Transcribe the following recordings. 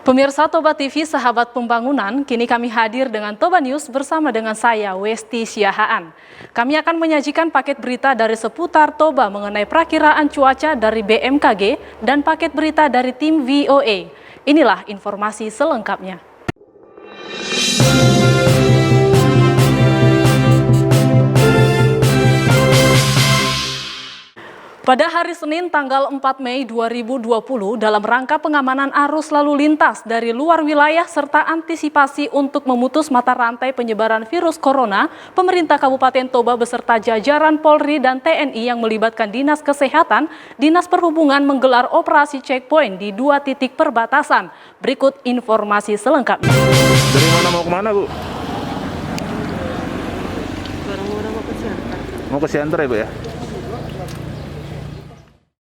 Pemirsa Toba TV, sahabat pembangunan, kini kami hadir dengan Toba News bersama dengan saya, Westi Siahaan. Kami akan menyajikan paket berita dari seputar Toba mengenai perakiraan cuaca dari BMKG dan paket berita dari tim VOA. Inilah informasi selengkapnya. Pada hari Senin tanggal 4 Mei 2020, dalam rangka pengamanan arus lalu lintas dari luar wilayah serta antisipasi untuk memutus mata rantai penyebaran virus corona, pemerintah Kabupaten Toba beserta jajaran Polri dan TNI yang melibatkan Dinas Kesehatan, Dinas Perhubungan menggelar operasi checkpoint di 2 titik perbatasan. Berikut informasi selengkapnya. Dari mana mau kemana, Bu? Mau ke Siantar ya, Bu ya?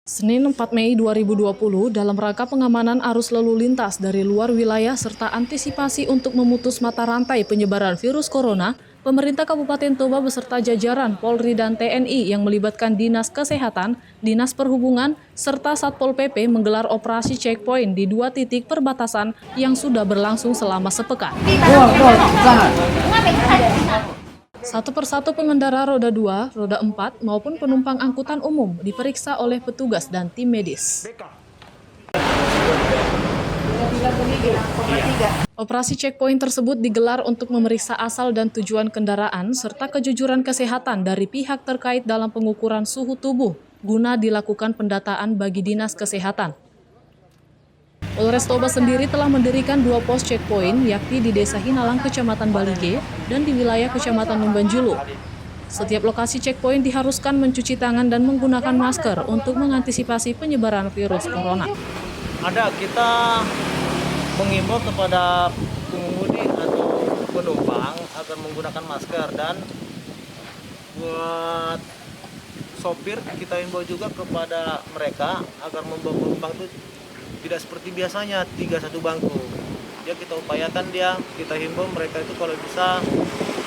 Senin 4 Mei 2020, dalam rangka pengamanan arus lalu lintas dari luar wilayah serta antisipasi untuk memutus mata rantai penyebaran virus corona, pemerintah Kabupaten Toba beserta jajaran Polri dan TNI yang melibatkan Dinas Kesehatan, Dinas Perhubungan, serta Satpol PP menggelar operasi checkpoint di 2 titik perbatasan yang sudah berlangsung selama sepekan. Satu persatu pengendara roda 2, roda 4, maupun penumpang angkutan umum diperiksa oleh petugas dan tim medis. Operasi checkpoint tersebut digelar untuk memeriksa asal dan tujuan kendaraan serta kejujuran kesehatan dari pihak terkait dalam pengukuran suhu tubuh guna dilakukan pendataan bagi Dinas Kesehatan. Polres Toba sendiri telah mendirikan 2 pos checkpoint, yakni di Desa Hinalang, Kecamatan Balige, dan di wilayah Kecamatan Lumbanjulu. Setiap lokasi checkpoint diharuskan mencuci tangan dan menggunakan masker untuk mengantisipasi penyebaran virus corona. Kita mengimbau kepada pengemudi atau penumpang agar menggunakan masker, dan buat sopir kita imbau juga kepada mereka agar membawa penumpang itu tidak seperti biasanya 3 satu bangku. Ya, kita upayakan kita himbau mereka itu kalau bisa,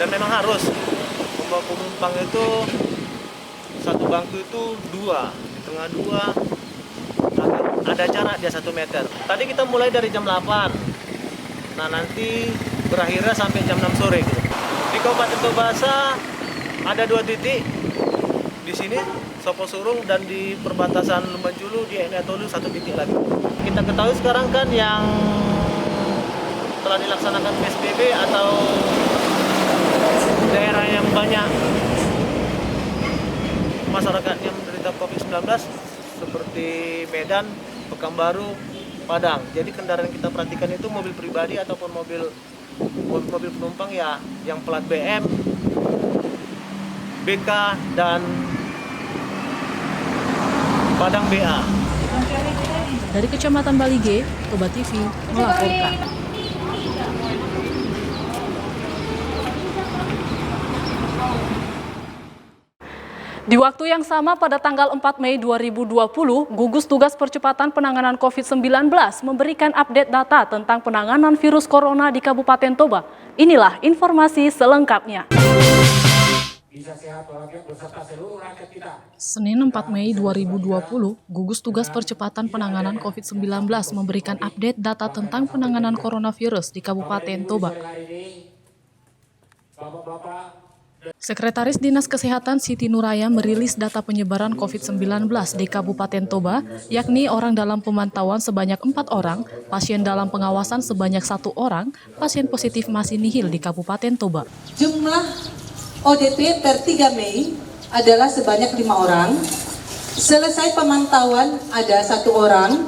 dan memang harus membawa penumpang itu satu bangku itu 2, di tengah 2 ada jarak dia 1 meter. Tadi kita mulai dari jam 8, nah nanti berakhirnya sampai jam 6 sore gitu. Di Kabupaten Tobasa ada 2 titik, di sini Sopo Surung, dan di perbatasan Lumbanjulu di Eniatolu 1 titik lagi. Kita ketahui sekarang kan yang telah dilaksanakan PSBB atau daerah yang banyak masyarakatnya menderita COVID-19 seperti Medan, Pekanbaru, Padang. Jadi kendaraan kita perhatikan itu mobil pribadi ataupun mobil penumpang ya yang plat BM, BK, dan Padang BA. Dari Kecamatan Balige, Toba TV melaporkan. Di waktu yang sama pada tanggal 4 Mei 2020, gugus tugas percepatan penanganan COVID-19 memberikan update data tentang penanganan virus corona di Kabupaten Toba. Inilah informasi selengkapnya. Senin 4 Mei 2020, gugus tugas percepatan penanganan COVID-19 memberikan update data tentang penanganan coronavirus di Kabupaten Toba. Sekretaris Dinas Kesehatan Siti Nuraya merilis data penyebaran COVID-19 di Kabupaten Toba, yakni orang dalam pemantauan sebanyak 4 orang, pasien dalam pengawasan sebanyak 1 orang, pasien positif masih nihil di Kabupaten Toba. Jumlah ODP per 3 Mei adalah sebanyak 5 orang. Selesai pemantauan ada 1 orang.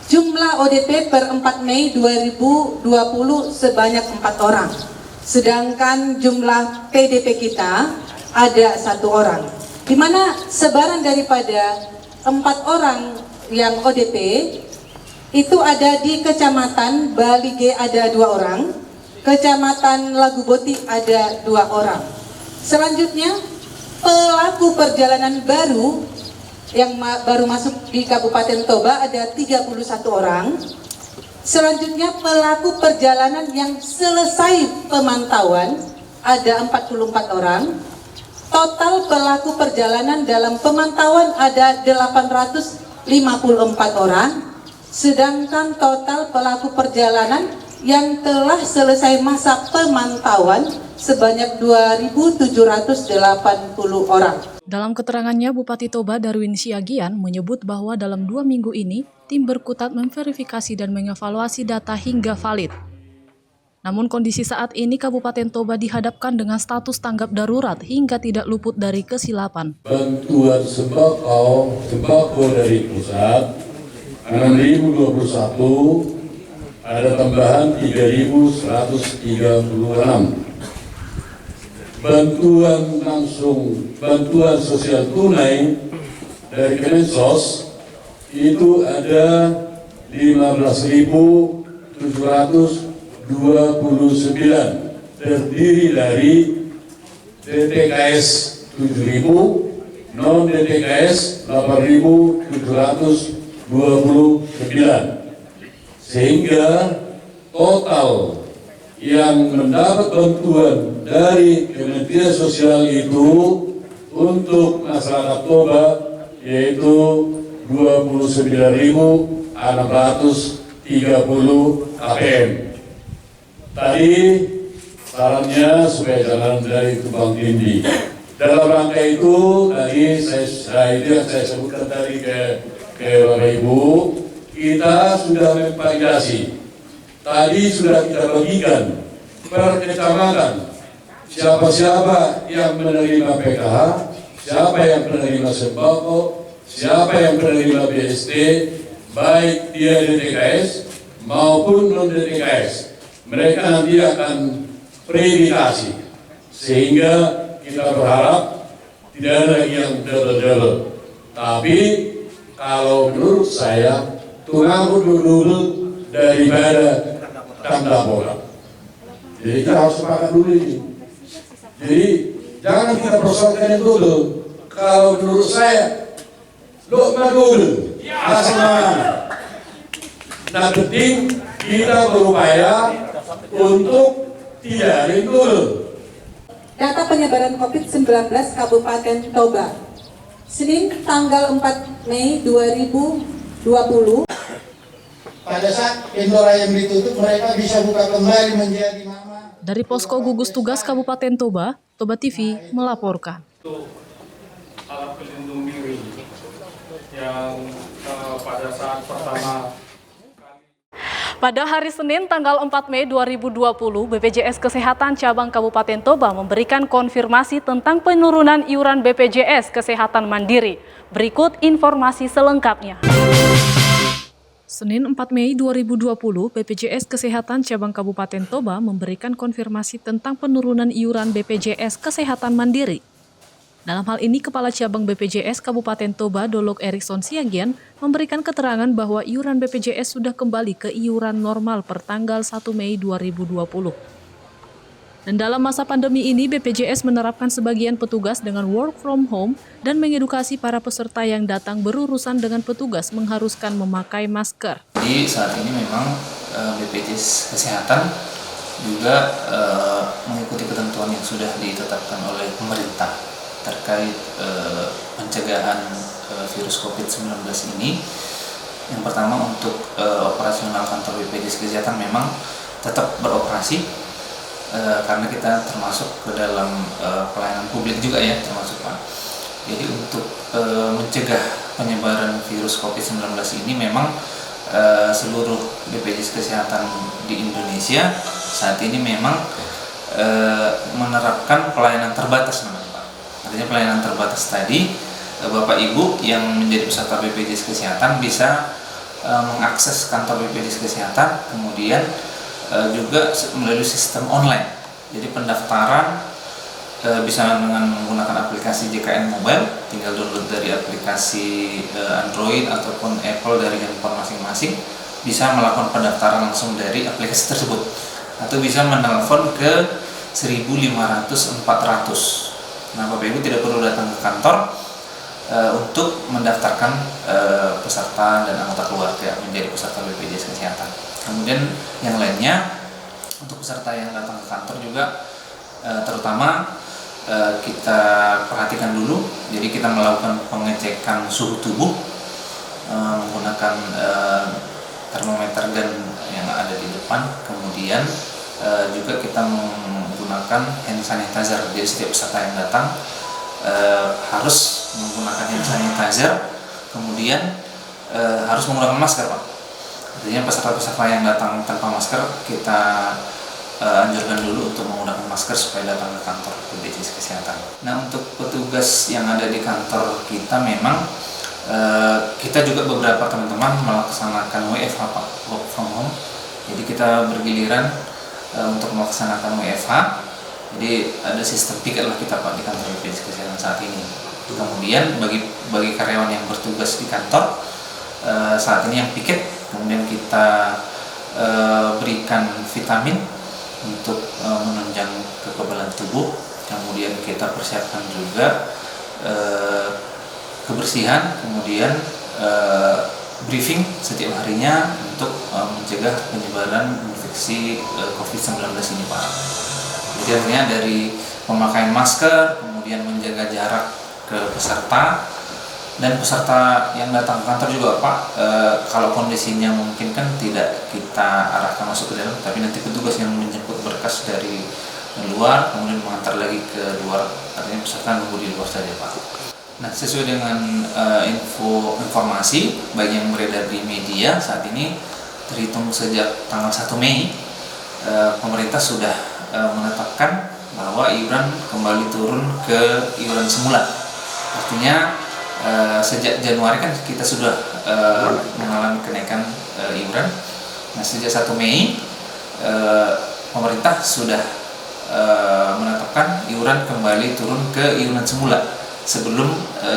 Jumlah ODP per 4 Mei 2020 sebanyak 4 orang. Sedangkan jumlah PDP kita ada 1 orang. Di mana sebaran daripada 4 orang yang ODP itu ada di Kecamatan Balige ada 2 orang. Kecamatan Laguboti ada 2 orang. Selanjutnya, pelaku perjalanan baru yang baru masuk di Kabupaten Toba ada 31 orang. Selanjutnya, pelaku perjalanan yang selesai pemantauan ada 44 orang. Total pelaku perjalanan dalam pemantauan ada 854 orang. sedangkan total pelaku perjalanan yang telah selesai masa pemantauan sebanyak 2.780 orang. Dalam keterangannya, Bupati Toba Darwin Siagian menyebut bahwa dalam 2 minggu ini, tim berkutat memverifikasi dan mengevaluasi data hingga valid. Namun kondisi saat ini Kabupaten Toba dihadapkan dengan status tanggap darurat hingga tidak luput dari kesilapan. Bantuan sembako dari pusat 6.021, ada tambahan 3.136. Bantuan sosial tunai dari Kemensos itu ada 15.729, terdiri dari DTKS 7.000, non DTKS 8.729, sehingga total yang mendapat bantuan dari Kementerian Sosial itu untuk masyarakat Toba yaitu 29.630 KPM. Tadi sarannya supaya jalan dari Tumpang Tindih. Dalam rangka itu tadi saya sebutkan tadi ke Bapak Ibu, kita sudah memvalidasi. Tadi sudah kita bagikan per kecamatan siapa-siapa yang menerima PKH, siapa yang menerima sembako, siapa yang menerima BST, baik dia DTKS maupun non DTKS. Mereka nanti akan prioritasi, sehingga kita berharap tidak ada lagi yang double-double. Tapi kalau menurut saya, tunggu dulu daripada tanda bola. Jadi kita harus sepakat dulu ini. Jadi jangan kita persoalkan itu dulu. Kalau menurut saya, Lokman dulu, asal. Nah, penting kita berupaya untuk tidak dulu. Data penyebaran COVID-19 Kabupaten Toba, Senin tanggal 4 Mei 2020. Pada saat pintu raya ditutup, mereka bisa buka kembali menjadi mama. Dari Posko Gugus Tugas Kabupaten Toba, Toba TV melaporkan. Alat pelindung diri yang pada saat pertama. Pada hari Senin tanggal 4 Mei 2020, BPJS Kesehatan Cabang Kabupaten Toba memberikan konfirmasi tentang penurunan iuran BPJS Kesehatan Mandiri. Berikut informasi selengkapnya. Senin 4 Mei 2020, BPJS Kesehatan Cabang Kabupaten Toba memberikan konfirmasi tentang penurunan iuran BPJS Kesehatan Mandiri. Dalam hal ini, Kepala Cabang BPJS Kabupaten Toba, Dolok Erikson Siagian, memberikan keterangan bahwa iuran BPJS sudah kembali ke iuran normal per tanggal 1 Mei 2020. Dan dalam masa pandemi ini, BPJS menerapkan sebagian petugas dengan work from home dan mengedukasi para peserta yang datang berurusan dengan petugas mengharuskan memakai masker. Jadi saat ini memang BPJS Kesehatan juga mengikuti ketentuan yang sudah ditetapkan oleh pemerintah terkait pencegahan virus COVID-19 ini. Yang pertama, untuk operasional kantor BPJS Kesehatan memang tetap beroperasi karena kita termasuk ke dalam pelayanan publik juga ya, termasuk Pak. Jadi untuk mencegah penyebaran virus COVID-19 ini memang seluruh BPJS Kesehatan di Indonesia saat ini memang menerapkan pelayanan terbatas namanya Pak. Artinya pelayanan terbatas tadi, Bapak Ibu yang menjadi peserta BPJS Kesehatan bisa mengakses kantor BPJS Kesehatan, kemudian juga melalui sistem online. Jadi pendaftaran bisa dengan menggunakan aplikasi JKN Mobile, tinggal download dari aplikasi Android ataupun Apple dari handphone masing-masing, bisa melakukan pendaftaran langsung dari aplikasi tersebut, atau bisa menelpon ke 1.500-400. Nah, Bapak Ibu tidak perlu datang ke kantor untuk mendaftarkan peserta dan anggota keluarga menjadi peserta BPJS Kesehatan. Kemudian yang lainnya, untuk peserta yang datang ke kantor juga terutama kita perhatikan dulu. Jadi kita melakukan pengecekan suhu tubuh menggunakan termometer gun yang ada di depan. Kemudian juga kita menggunakan hand sanitizer. Jadi setiap peserta yang datang harus menggunakan hand sanitizer. Kemudian harus menggunakan masker, Pak. Artinya peserta-peserta yang datang tanpa masker kita anjurkan dulu untuk menggunakan masker supaya datang ke kantor BPJS Kesehatan. Nah, untuk petugas yang ada di kantor kita memang kita juga beberapa teman-teman melaksanakan WFH, Pak, work from home. Jadi kita bergiliran untuk melaksanakan WFH. Jadi ada sistem piket lah kita, Pak, di kantor BPJS Kesehatan saat ini. Kemudian bagi karyawan yang bertugas di kantor saat ini yang piket, kemudian kita berikan vitamin untuk menunjang kekebalan tubuh. Kemudian kita persiapkan juga kebersihan, kemudian briefing setiap harinya untuk mencegah penyebaran infeksi COVID-19 ini, Pak. Jadi artinya dari pemakaian masker, kemudian menjaga jarak ke peserta, dan peserta yang datang ke kantor juga, Pak, kalau kondisinya mungkin kan tidak kita arahkan masuk ke dalam, tapi nanti petugas yang menjemput berkas dari luar kemudian mengantar lagi ke luar, artinya peserta nunggu di luar saja, Pak. Nah, sesuai dengan informasi baik yang beredar di media saat ini, terhitung sejak tanggal 1 Mei pemerintah sudah menetapkan bahwa iuran kembali turun ke iuran semula. Artinya sejak Januari kan kita sudah mengalami kenaikan iuran. Nah, sejak 1 Mei pemerintah sudah menetapkan iuran kembali turun ke iuran semula sebelum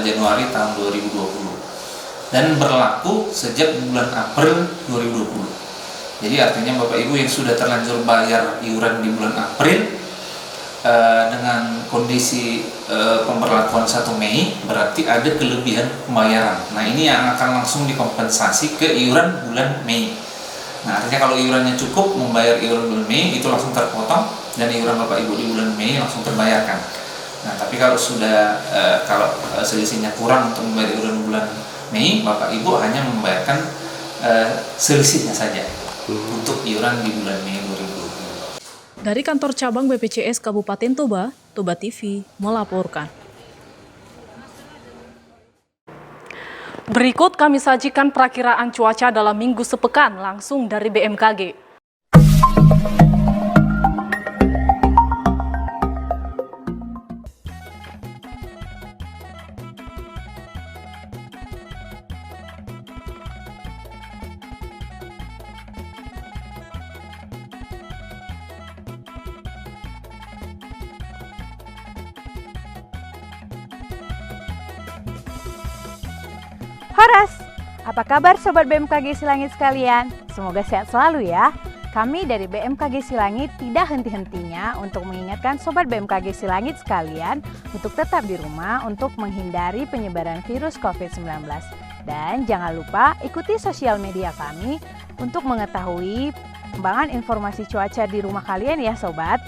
Januari tahun 2020 dan berlaku sejak bulan April 2020. Jadi artinya Bapak Ibu yang sudah terlanjur bayar iuran di bulan April dengan kondisi pemberlakuan 1 Mei berarti ada kelebihan pembayaran. Nah, ini yang akan langsung dikompensasi ke iuran bulan Mei. Nah, artinya kalau iurannya cukup membayar iuran bulan Mei itu langsung terpotong dan iuran Bapak Ibu di bulan Mei langsung terbayarkan. Nah, tapi kalau sudah selisihnya kurang untuk membayar iuran bulan Mei, Bapak Ibu hanya membayarkan selisihnya saja untuk iuran di bulan Mei 2020. Dari kantor cabang BPJS Kabupaten Toba, Toba TV melaporkan. Berikut kami sajikan perakiraan cuaca dalam minggu sepekan langsung dari BMKG. Horas, apa kabar Sobat BMKG Silangit sekalian? Semoga sehat selalu ya. Kami dari BMKG Silangit tidak henti-hentinya untuk mengingatkan Sobat BMKG Silangit sekalian untuk tetap di rumah untuk menghindari penyebaran virus COVID-19. Dan jangan lupa ikuti sosial media kami untuk mengetahui perkembangan informasi cuaca di rumah kalian ya Sobat.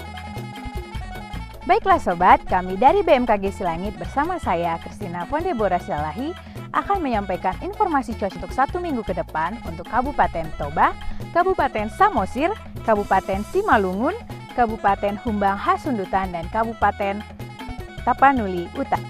Baiklah Sobat, kami dari BMKG Silangit bersama saya Christina Fondebora Sialahi akan menyampaikan informasi cuaca untuk 1 minggu ke depan untuk Kabupaten Toba, Kabupaten Samosir, Kabupaten Simalungun, Kabupaten Humbang Hasundutan, dan Kabupaten Tapanuli Utara.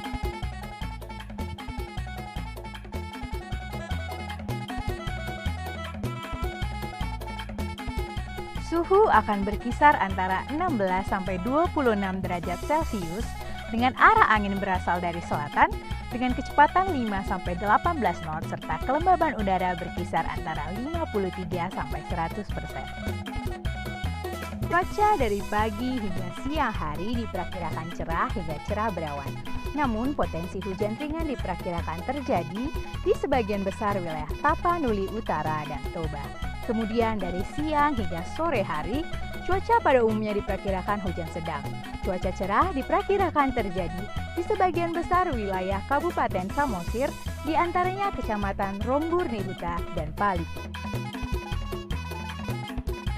Suhu akan berkisar antara 16 sampai 26 derajat Celcius dengan arah angin berasal dari selatan dengan kecepatan 5 sampai 18 knot serta kelembaban udara berkisar antara 53 sampai 100%. Cuaca dari pagi hingga siang hari diperkirakan cerah hingga cerah berawan. Namun potensi hujan ringan diperkirakan terjadi di sebagian besar wilayah Tapanuli Utara dan Toba. Kemudian dari siang hingga sore hari, cuaca pada umumnya diperkirakan hujan sedang. Cuaca cerah diperkirakan terjadi di sebagian besar wilayah Kabupaten Samosir, di antaranya Kecamatan Rombur Nibuta dan Pali.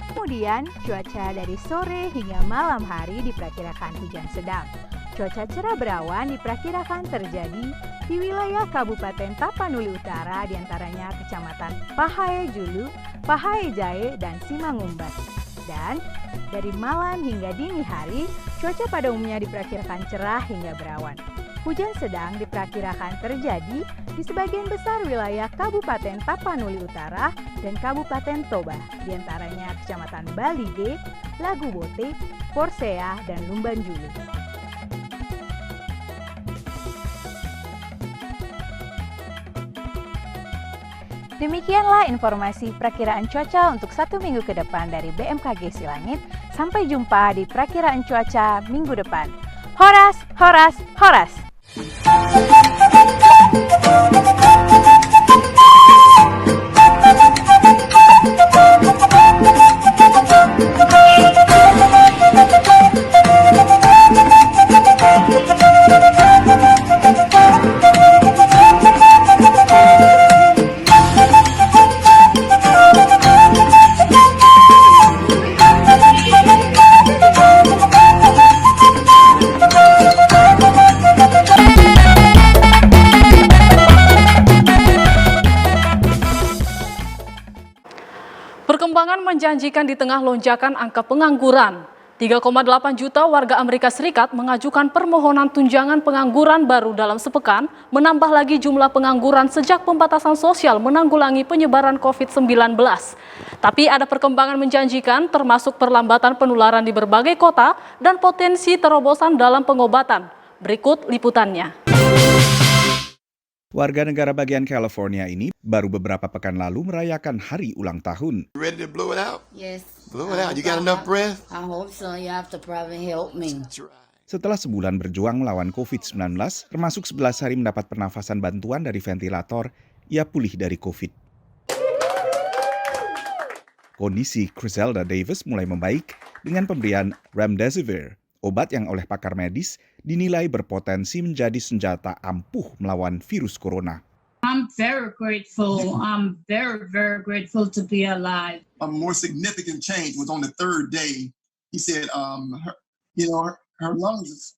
Kemudian cuaca dari sore hingga malam hari diperkirakan hujan sedang. Cuaca cerah berawan diperkirakan terjadi di wilayah Kabupaten Tapanuli Utara, diantaranya Kecamatan Pahae Julu, Pahae Jae, dan Simangumbat. Dan dari malam hingga dini hari, cuaca pada umumnya diperkirakan cerah hingga berawan. Hujan sedang diperkirakan terjadi di sebagian besar wilayah Kabupaten Tapanuli Utara dan Kabupaten Toba, diantaranya Kecamatan Balige, Lagu Bote, Porsea, dan Lumban Julu. Demikianlah informasi perakiraan cuaca untuk 1 minggu ke depan dari BMKG Silangit. Sampai jumpa di perakiraan cuaca minggu depan. Horas, horas, horas! Perkembangan menjanjikan di tengah lonjakan angka pengangguran. 3,8 juta warga Amerika Serikat mengajukan permohonan tunjangan pengangguran baru dalam sepekan, menambah lagi jumlah pengangguran sejak pembatasan sosial menanggulangi penyebaran COVID-19. Tapi ada perkembangan menjanjikan termasuk perlambatan penularan di berbagai kota dan potensi terobosan dalam pengobatan. Berikut liputannya. Warga negara bagian California ini baru beberapa pekan lalu merayakan hari ulang tahun. Ready to blow it out? Yes. Blow it out. You got enough breath? I hope so. You have to probably help me. Setelah sebulan berjuang melawan COVID-19, termasuk 11 hari mendapat pernafasan bantuan dari ventilator, ia pulih dari COVID. Kondisi Griselda Davis mulai membaik dengan pemberian Remdesivir, obat yang oleh pakar medis dinilai berpotensi menjadi senjata ampuh melawan virus corona. I'm very grateful. I'm very, very grateful to be alive. A more significant change was on the third day. He said, her lungs,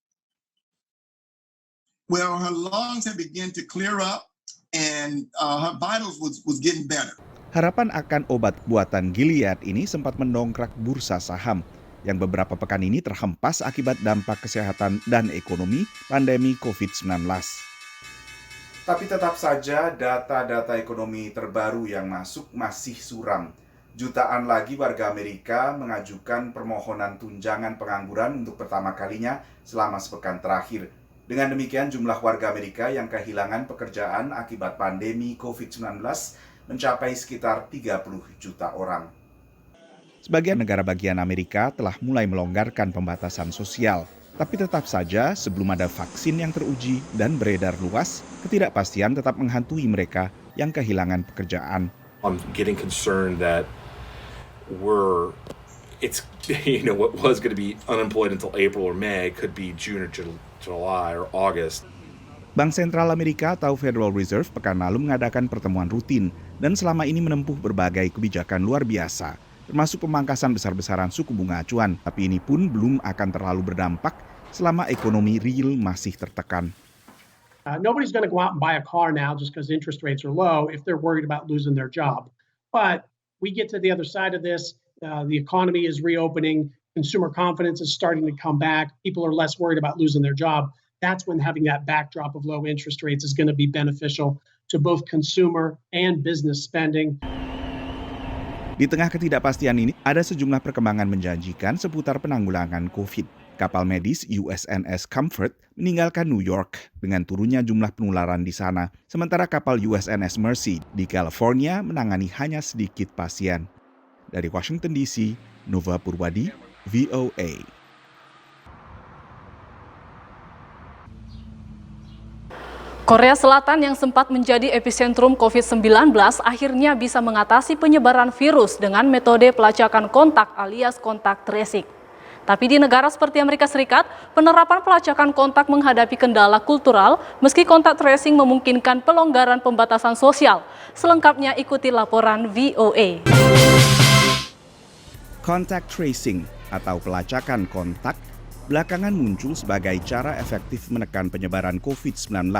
her lungs had begun to clear up and her vitals was getting better. Harapan akan obat buatan Gilead ini sempat mendongkrak bursa saham yang beberapa pekan ini terhempas akibat dampak kesehatan dan ekonomi pandemi COVID-19. Tapi tetap saja data-data ekonomi terbaru yang masuk masih suram. Jutaan lagi warga Amerika mengajukan permohonan tunjangan pengangguran untuk pertama kalinya selama sepekan terakhir. Dengan demikian jumlah warga Amerika yang kehilangan pekerjaan akibat pandemi COVID-19 mencapai sekitar 30 juta orang. Sebagian negara bagian Amerika telah mulai melonggarkan pembatasan sosial, tapi tetap saja sebelum ada vaksin yang teruji dan beredar luas, ketidakpastian tetap menghantui mereka yang kehilangan pekerjaan. I'm getting concerned that what was going to be unemployed until April or May could be June or July or August. Bank Sentral Amerika atau Federal Reserve pekan lalu mengadakan pertemuan rutin dan selama ini menempuh berbagai kebijakan luar biasa, termasuk pemangkasan besar-besaran suku bunga acuan. Tapi ini pun belum akan terlalu berdampak selama ekonomi real masih tertekan. Nobody's going to go out and buy a car now just because interest rates are low if they're worried about losing their job. But we get to the other side of this, the economy is reopening, consumer confidence is starting to come back, people are less worried about losing their job. That's when having that backdrop of low interest rates is going to be beneficial to both consumer and business spending. Di tengah ketidakpastian ini, ada sejumlah perkembangan menjanjikan seputar penanggulangan COVID. Kapal medis USNS Comfort meninggalkan New York dengan turunnya jumlah penularan di sana, sementara kapal USNS Mercy di California menangani hanya sedikit pasien. Dari Washington DC, Nova Purwadi, VOA. Korea Selatan yang sempat menjadi epicentrum COVID-19 akhirnya bisa mengatasi penyebaran virus dengan metode pelacakan kontak alias kontak tracing. Tapi di negara seperti Amerika Serikat, penerapan pelacakan kontak menghadapi kendala kultural meski kontak tracing memungkinkan pelonggaran pembatasan sosial. Selengkapnya ikuti laporan VOA. Contact tracing atau pelacakan kontak belakangan muncul sebagai cara efektif menekan penyebaran COVID-19.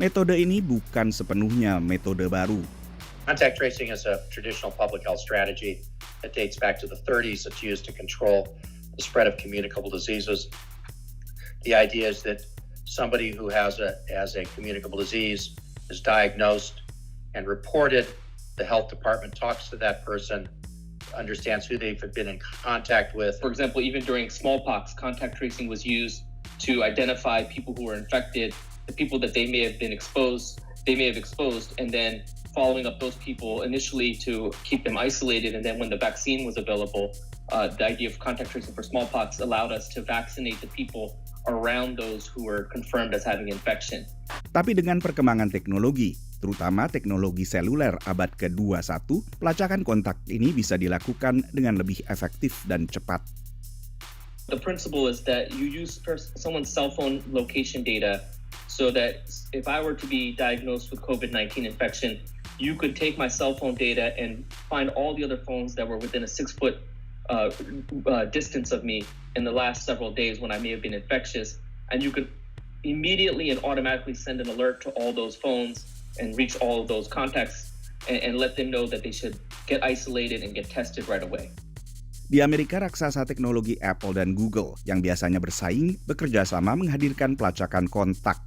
Metode ini bukan sepenuhnya metode baru. Contact tracing is a traditional public health strategy that dates back to the 30s. It's used to control the spread of communicable diseases. The idea is that somebody who has a communicable disease is diagnosed and reported. The health department talks to that person, understands who they've been in contact with. For example, even during smallpox, contact tracing was used to identify people who were infected, the people that they may have exposed, and then following up those people initially to keep them isolated. And then when the vaccine was available, the idea of contact tracing for smallpox allowed us to vaccinate the people around those who were confirmed as having infection. Tapi dengan perkembangan teknologi, terutama teknologi seluler abad ke-21, pelacakan kontak ini bisa dilakukan dengan lebih efektif dan cepat. The principle is that you use someone's cell phone location data so that if I were to be diagnosed with COVID-19 infection, you could take my cell phone data and find all the other phones that were within a 6-foot distance of me in the last several days when I may have been infectious, and you could immediately and automatically send an alert to all those phones and reach all of those contacts and let them know that they should get isolated and get tested right away. Di Amerika, raksasa teknologi Apple dan Google yang biasanya bersaing bekerja sama menghadirkan pelacakan kontak.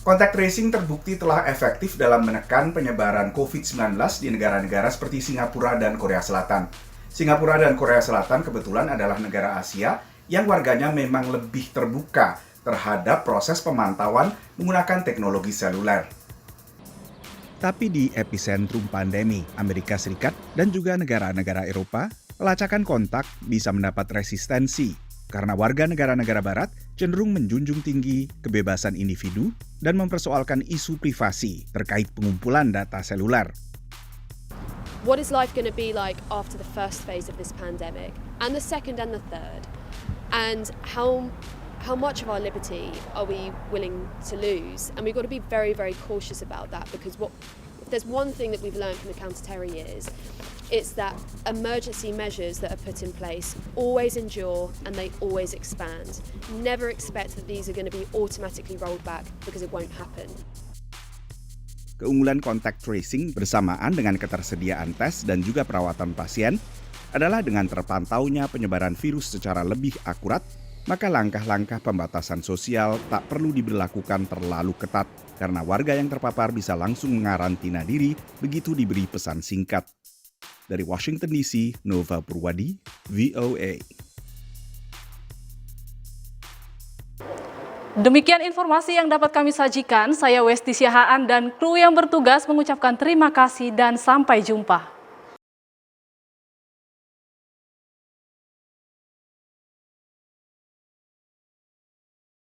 Kontak tracing terbukti telah efektif dalam menekan penyebaran COVID-19 di negara-negara seperti Singapura dan Korea Selatan. Singapura dan Korea Selatan kebetulan adalah negara Asia yang warganya memang lebih terbuka terhadap proses pemantauan menggunakan teknologi seluler. Tapi di epicentrum pandemi, Amerika Serikat dan juga negara-negara Eropa, pelacakan kontak bisa mendapat resistensi karena warga negara-negara barat cenderung menjunjung tinggi kebebasan individu dan mempersoalkan isu privasi terkait pengumpulan data seluler. What is life going to be like after the first phase of this pandemic, and the second and the third? And how much of our liberty are we willing to lose? And we've got to be very, very cautious about that, because if there's one thing that we've learned from the counter-terror years, it's that emergency measures that are put in place always endure and they always expand. Never expect that these are going to be automatically rolled back, because it won't happen. Keunggulan contact tracing bersamaan dengan ketersediaan tes dan juga perawatan pasien adalah dengan terpantaunya penyebaran virus secara lebih akurat, maka langkah-langkah pembatasan sosial tak perlu diberlakukan terlalu ketat karena warga yang terpapar bisa langsung mengarantina diri begitu diberi pesan singkat. Dari Washington DC, Nova Purwadi, VOA. Demikian informasi yang dapat kami sajikan. Saya Westi Siahaan dan kru yang bertugas mengucapkan terima kasih dan sampai jumpa.